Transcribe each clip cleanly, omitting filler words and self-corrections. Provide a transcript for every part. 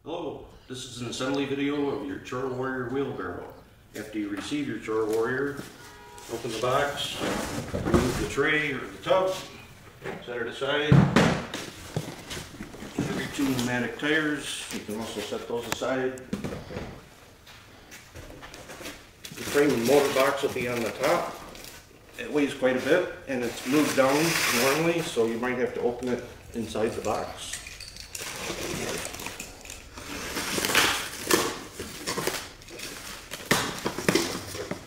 Hello, this is an assembly video of your Chore Warrior wheelbarrow. After you receive your Chore Warrior, open the box, remove the tray or the tub, set it aside. Have your two pneumatic tires, you can also set those aside. The frame and motor box will be on the top. It weighs quite a bit and it's moved down normally, so you might have to open it inside the box.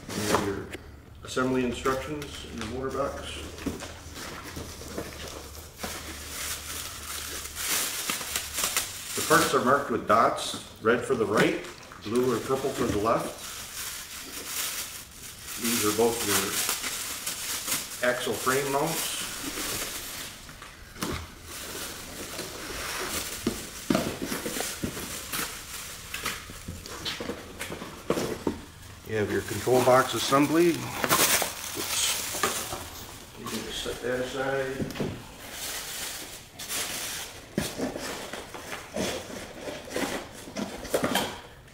You have your assembly instructions in the motor box. The parts are marked with dots, red for the right, blue or purple for the left. These are both your axle frame mounts. You have your control box assembly, which you can just set that aside.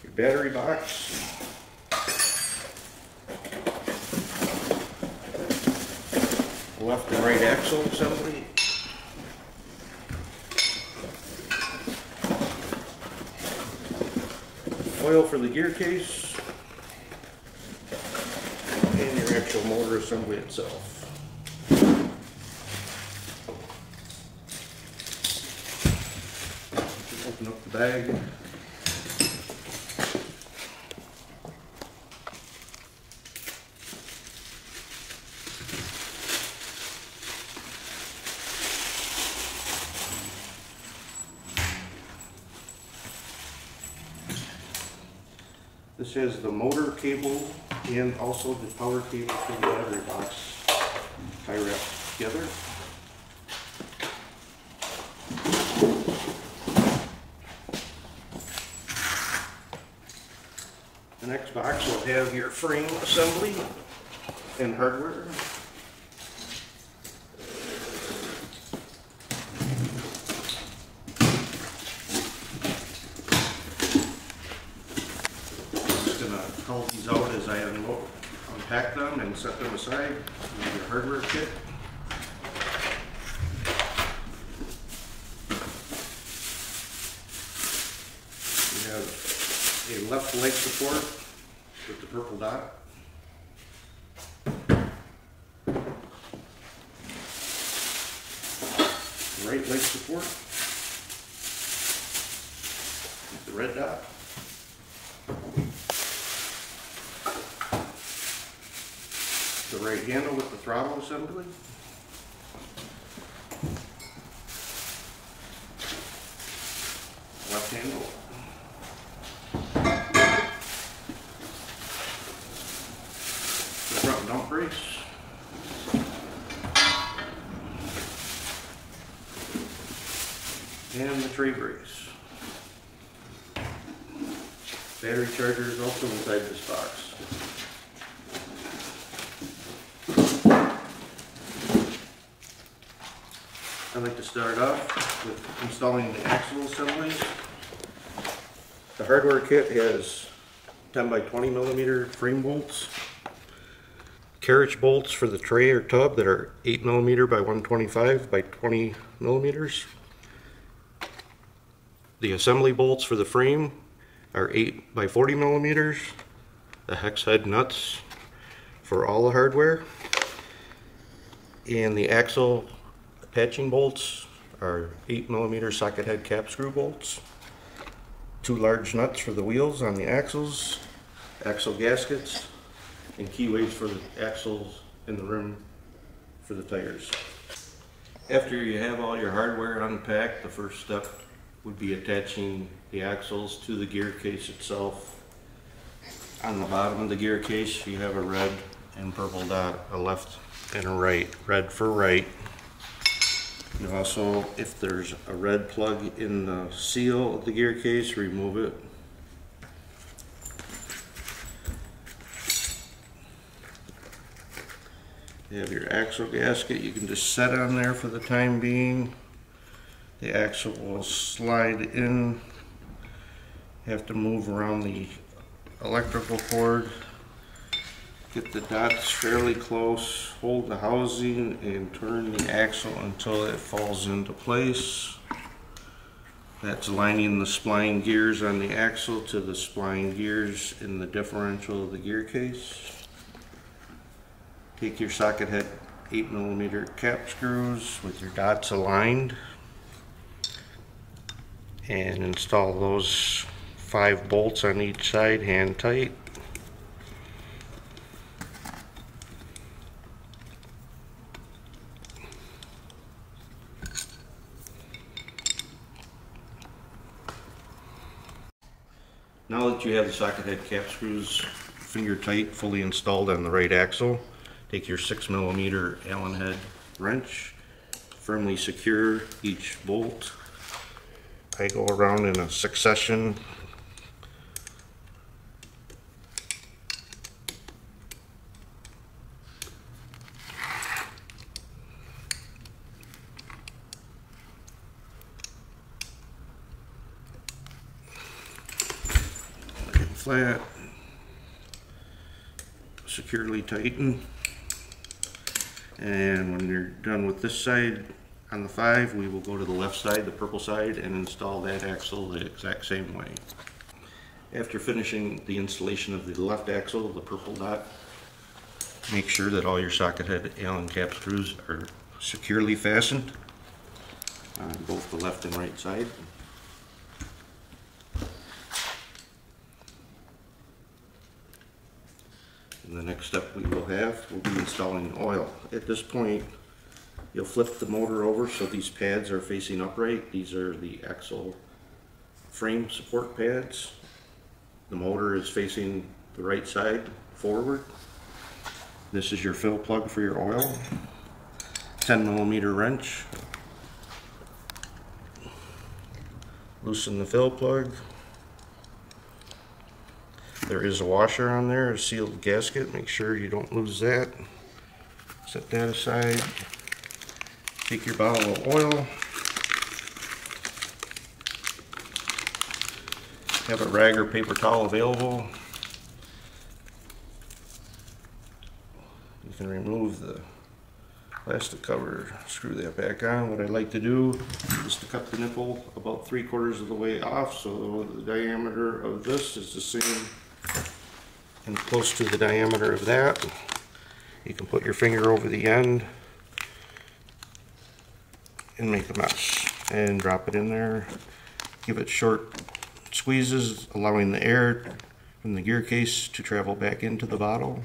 Your battery box. Left and right axle assembly. Oil for the gear case. And your actual motor assembly itself. Open up the bag. This has the motor cable and also the power cable for the battery box tie wrapped together. The next box will have your frame assembly and hardware. Pull these out as I unpack them and set them aside. You have your hardware kit. You have a left leg support with the purple dot. Right leg support with the red dot. The right handle with the throttle assembly. Left handle. The front dump brace. And the tray brace. Battery charger is also inside this box. I'd like to start off with installing the axle assemblies. The hardware kit has 10 by 20 millimeter frame bolts, carriage bolts for the tray or tub that are 8 millimeter by 125 by 20 millimeters. The assembly bolts for the frame are 8 by 40 millimeters. The hex head nuts for all the hardware, and the axle patching bolts are 8 millimeter socket head cap screw bolts. 2 large nuts for the wheels on the axles, axle gaskets, and keyways for the axles and the rim for the tires. After you have all your hardware unpacked, the first step would be attaching the axles to the gear case itself. On the bottom of the gear case you have a red and purple dot, a left and a right, red for right. And also, if there's a red plug in the seal of the gear case, remove it. You have your axle gasket, you can just set on there for the time being. The axle will slide in Have to move around the electrical cord, get the dots fairly close, hold the housing and turn the axle until it falls into place. That's aligning the spline gears on the axle to the spline gears in the differential of the gear case. Take your socket head 8mm cap screws with your dots aligned and install those 5 bolts on each side hand tight. Now that you have the socket head cap screws finger tight, fully installed on the right axle, take your 6mm Allen head wrench, firmly secure each bolt. I go around in a succession flat, securely tighten, and when you're done with this side on the 5, we will go to the left side, the purple side, and install that axle the exact same way. After finishing the installation of the left axle, the purple dot, make sure that all your socket head Allen cap screws are securely fastened on both the left and right side. And the next step we will be installing oil. At this point, you'll flip the motor over so these pads are facing upright. These are the axle frame support pads. The motor is facing the right side forward. This is your fill plug for your oil. 10mm wrench. Loosen the fill plug. There is a washer on there, a sealed gasket. Make sure you don't lose that. Set that aside. Take your bottle of oil. Have a rag or paper towel available. You can remove the plastic cover, screw that back on. What I like to do is to cut the nipple about 3/4 of the way off so the diameter of this is the same and close to the diameter of that. You can put your finger over the end and make a mess and drop it in there. Give it short squeezes, allowing the air from the gear case to travel back into the bottle.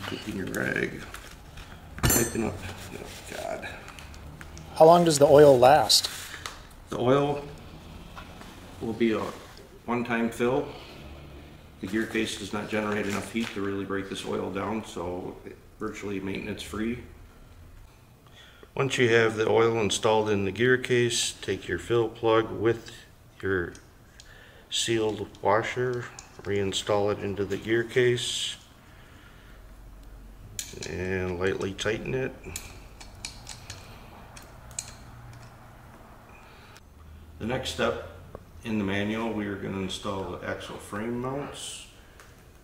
Taking your rag, wiping up. Oh God. How long does the oil last? The oil will be a one-time fill. The gear case does not generate enough heat to really break this oil down, so it's virtually maintenance free. Once you have the oil installed in the gear case, take your fill plug with your sealed washer, reinstall it into the gear case, and lightly tighten it. The next step in the manual, we are going to install the axle frame mounts.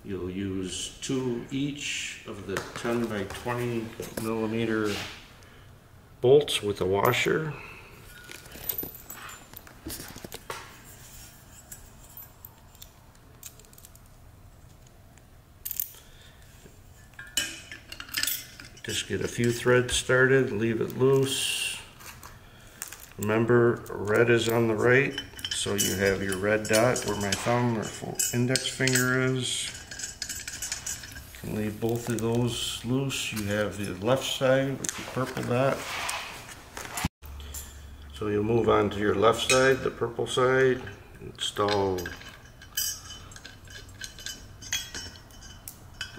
You'll use 2 each of the 10 by 20mm bolts with a washer. Just get a few threads started, leave it loose. Remember, red is on the right, so you have your red dot where my thumb or index finger is. You can leave both of those loose. You have the left side with the purple dot. So you'll move on to your left side, the purple side, install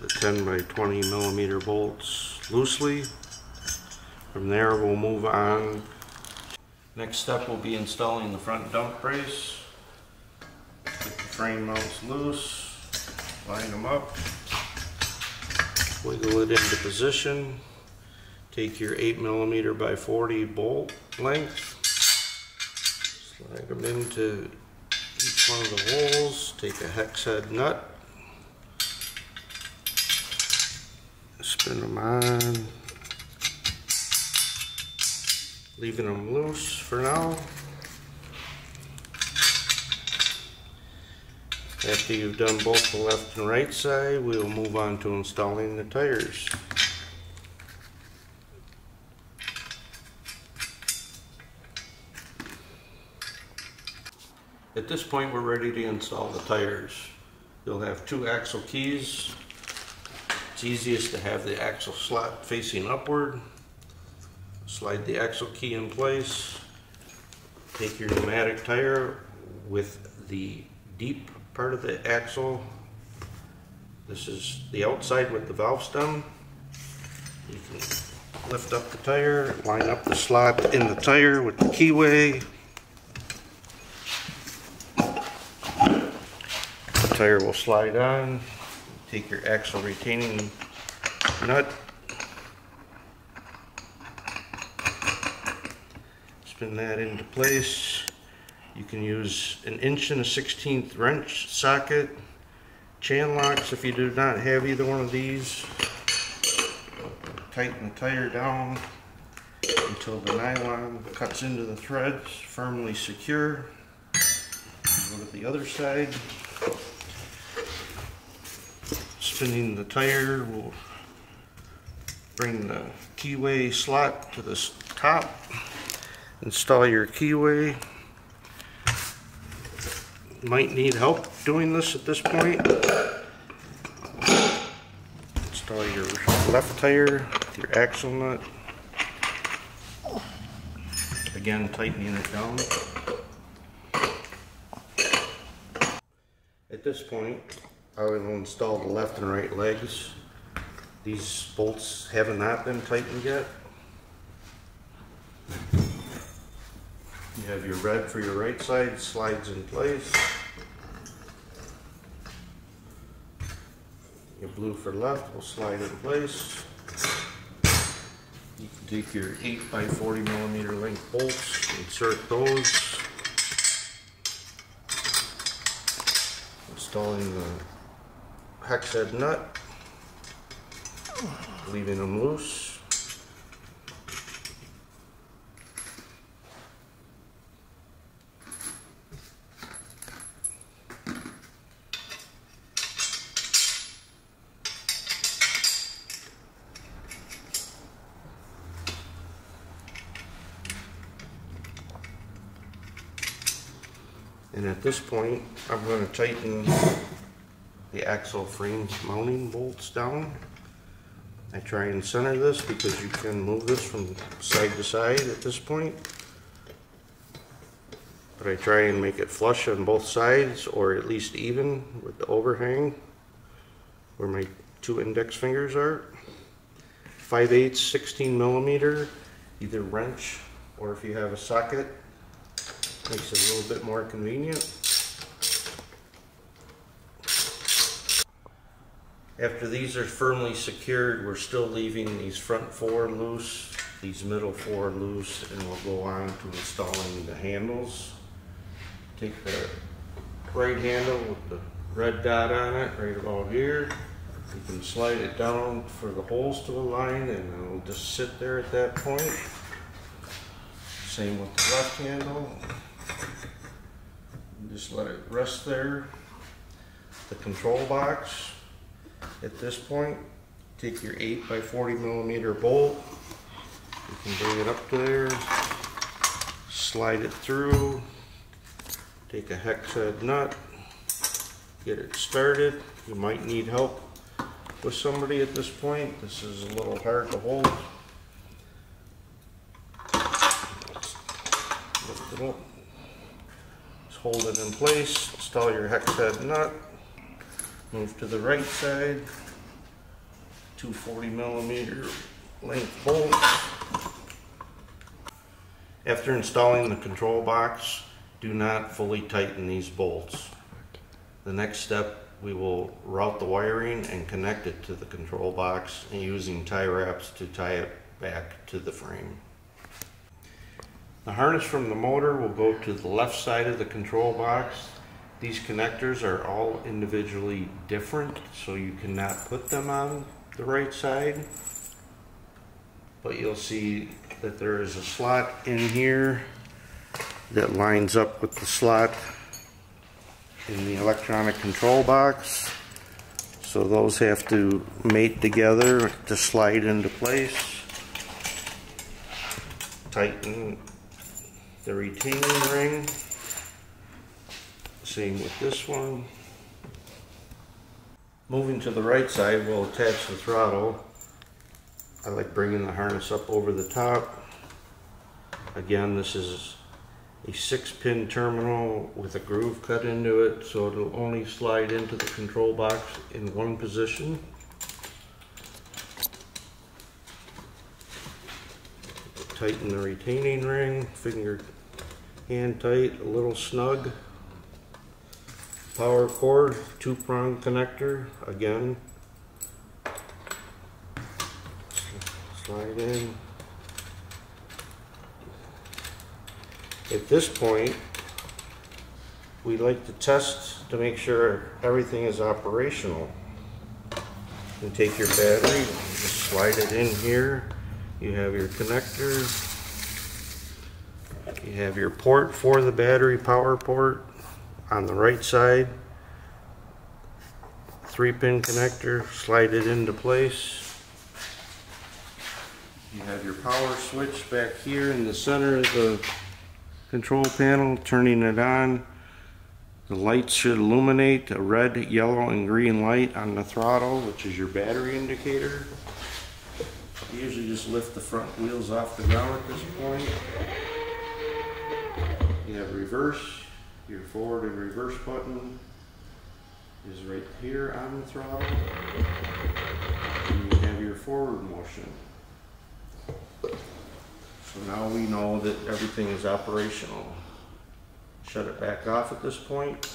the 10 by 20mm bolts loosely. From there we'll move on. Next step will be installing the front dump brace. Get the frame mounts loose, line them up. Wiggle it into position. Take your 8mm by 40 bolt length. Slide them into each one of the holes. Take a hex head nut. Spin them on. Leaving them loose for now. After you've done both the left and right side, we'll move on to installing the tires. At this point, we're ready to install the tires. You'll have 2 axle keys. It's easiest to have the axle slot facing upward. Slide the axle key in place. Take your pneumatic tire with the deep part of the axle. This is the outside with the valve stem. You can lift up the tire, line up the slot in the tire with the keyway. The tire will slide on. Take your axle retaining nut. Spin that into place. You can use an 1 1/16 wrench socket, chain locks if you do not have either one of these. Tighten the tire down until the nylon cuts into the threads, firmly secure. Go to the other side. Spinning the tire will bring the keyway slot to the top. Install your keyway. Might need help doing this at this point. Install your left tire with your axle nut. Again, tightening it down. At this point, I will install the left and right legs. These bolts have not been tightened yet. You have your red for your right side, slides in place. Your blue for left will slide in place. You can take your 8 by 40mm length bolts, insert those. Installing the hex head nut, leaving them loose. And at this point, I'm going to tighten the axle frame mounting bolts down. I try and center this because you can move this from side to side at this point. But I try and make it flush on both sides, or at least even with the overhang where my 2 index fingers are. 5/8 16mm, either wrench or if you have a socket. Makes it a little bit more convenient. After these are firmly secured, we're still leaving these front 4 loose, these middle 4 loose, and we'll go on to installing the handles. Take the right handle with the red dot on it, right about here. You can slide it down for the holes to align, and it'll just sit there at that point. Same with the left handle. Just let it rest there. The control box, at this point, take your 8 by 40mm bolt. You can bring it up there, slide it through, take a hex head nut, get it started. You might need help with somebody at this point. This is a little hard to hold. Lift it up. Hold it in place, install your hex head nut, move to the right side, 2 40mm length bolts. After installing the control box, do not fully tighten these bolts. The next step we will route the wiring and connect it to the control box and using tie wraps to tie it back to the frame. The harness from the motor will go to the left side of the control box. These connectors are all individually different, so you cannot put them on the right side. But you'll see that there is a slot in here that lines up with the slot in the electronic control box. So those have to mate together to slide into place. Tighten the retaining ring. Same with this one. Moving to the right side, we'll attach the throttle. I like bringing the harness up over the top. Again, this is a 6-pin terminal with a groove cut into it, so it'll only slide into the control box in one position. Tighten the retaining ring, finger hand tight, a little snug. Power cord, 2-prong connector, again. Slide in. At this point, we like to test to make sure everything is operational. You take your battery, just slide it in here. You have your connector. You have your port for the battery, power port on the right side. 3-pin connector, slide it into place. You have your power switch back here in the center of the control panel, turning it on. The lights should illuminate a red, yellow, and green light on the throttle, which is your battery indicator. You usually just lift the front wheels off the ground at this point. You have reverse. Your forward and reverse button is right here on the throttle. And you have your forward motion. So now we know that everything is operational. Shut it back off at this point.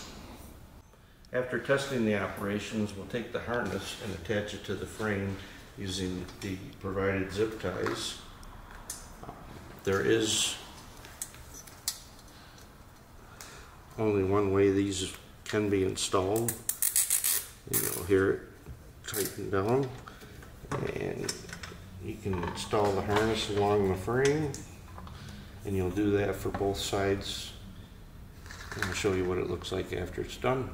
After testing the operations, we'll take the harness and attach it to the frame using the provided zip ties. There is only one way these can be installed. You'll hear it tighten down, and you can install the harness along the frame, and you'll do that for both sides. I'll show you what it looks like after it's done.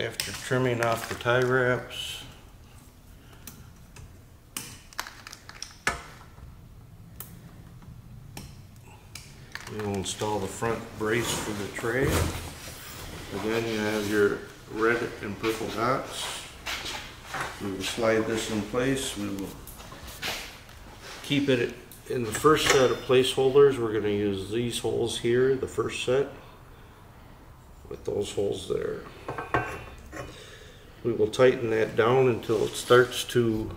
After trimming off the tie wraps, we will install the front brace for the tray. Again, you have your red and purple dots. We will slide this in place. We will keep it in the first set of placeholders. We're going to use these holes here, the first set, with those holes there. We will tighten that down until it starts to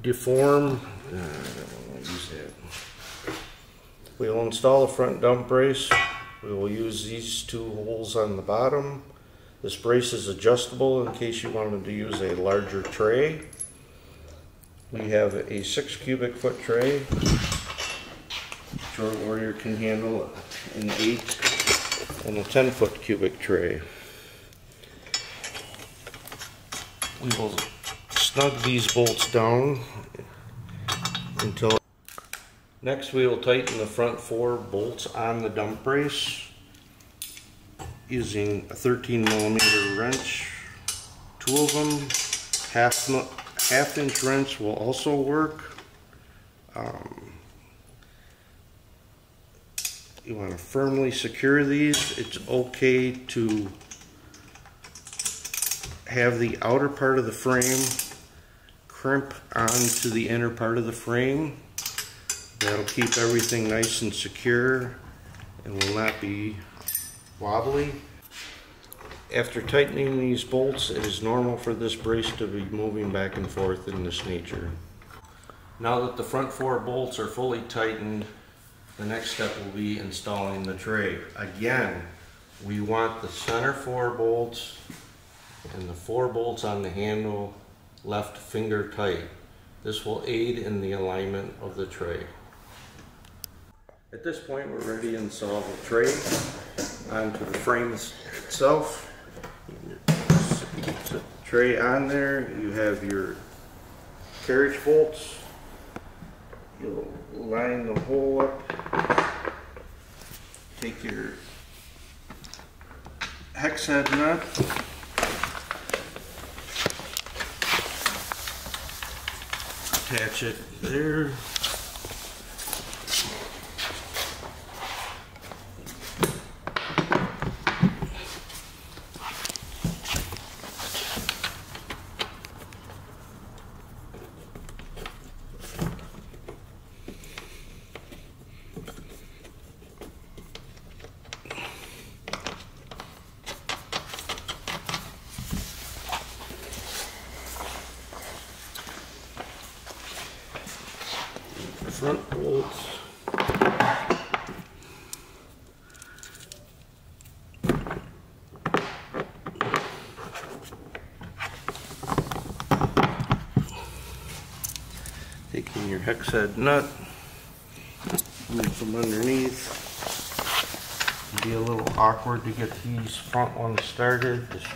deform. I don't want to use that. We will install the front dump brace. We will use these 2 holes on the bottom. This brace is adjustable in case you wanted to use a larger tray. We have a 6 cubic foot tray. Short Warrior can handle an 8 and a 10-foot cubic tray. We will snug these bolts down until. Next, we will tighten the front 4 bolts on the dump brace using a 13mm wrench. 2 of them, half-inch wrench will also work. You want to firmly secure these. It's okay to have the outer part of the frame crimp onto the inner part of the frame. That'll keep everything nice and secure and will not be wobbly. After tightening these bolts, it is normal for this brace to be moving back and forth in this nature. Now that the front 4 bolts are fully tightened, the next step will be installing the tray. Again, we want the center 4 bolts and the 4 bolts on the handle left finger tight. This will aid in the alignment of the tray. At this point, we're ready to install the tray onto the frame itself. Set the tray on there. You have your carriage bolts. You'll line the hole up. Take your hex head nut. Attach it there. Front bolts. Taking your hex head nut, move from underneath. It'll be a little awkward to get these front ones started. Just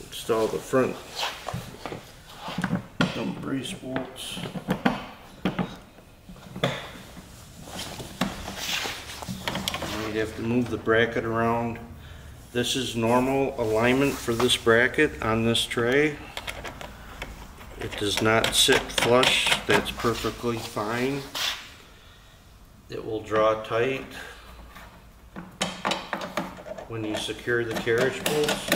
install the front dump brace bolts. You have to move the bracket around. This is normal alignment for this bracket on this tray. It does not sit flush. That's perfectly fine. It will draw tight when you secure the carriage bolts.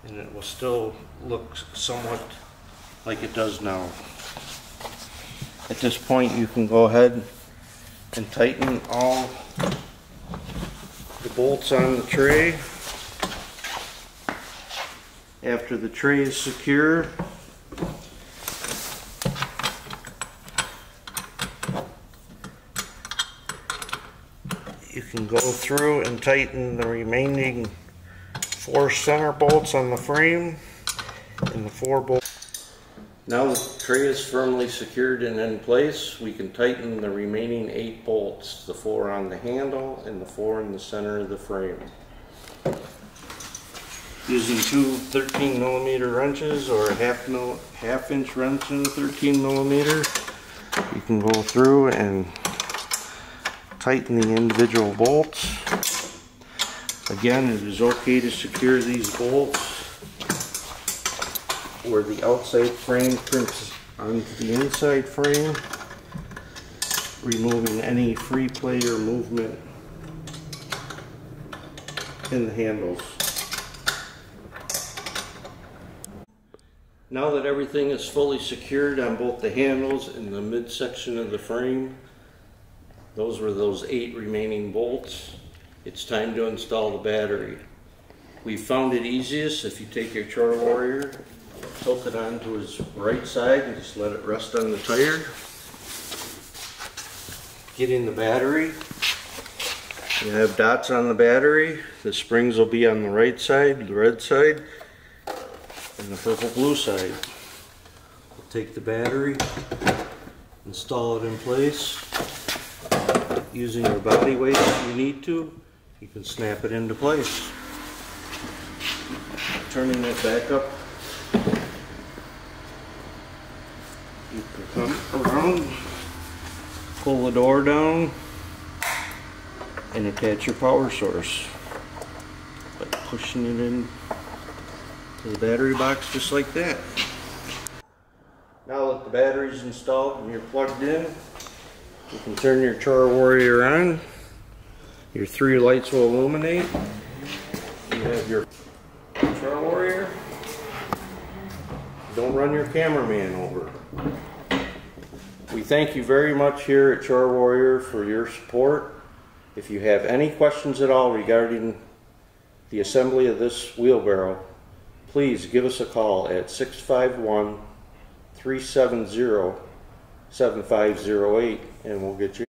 And it will still look somewhat like it does now. At this point, you can go ahead and tighten all the bolts on the tray. After the tray is secure, you can go through and tighten the remaining 4 center bolts on the frame and the 4 bolts. Now the tray is firmly secured and in place, we can tighten the remaining 8 bolts, the 4 on the handle and the 4 in the center of the frame. Using 2 13mm wrenches or a half inch wrench and a 13mm, you can go through and tighten the individual bolts. Again, it is okay to secure these bolts where the outside frame crimps onto the inside frame, removing any free play or movement in the handles. Now that everything is fully secured on both the handles and the midsection of the frame, those were those 8 remaining bolts, it's time to install the battery. We found it easiest if you take your Chore Warrior, tilt it onto his right side and just let it rest on the tire. Get in the battery. You have dots on the battery. The springs will be on the right side, the red side, and the purple blue side. We'll take the battery, install it in place. Using your body weight if you need to, you can snap it into place. Turning it back up, you can come around pull the door down and attach your power source by pushing it in to the battery box just like that. Now that the battery's installed and you're plugged in, you can turn your Char Warrior on. Your 3 lights will illuminate. You have your Char Warrior. Don't run your cameraman over. We thank you very much here at Char Warrior for your support. If you have any questions at all regarding the assembly of this wheelbarrow, please give us a call at 651-370-7508 and we'll get you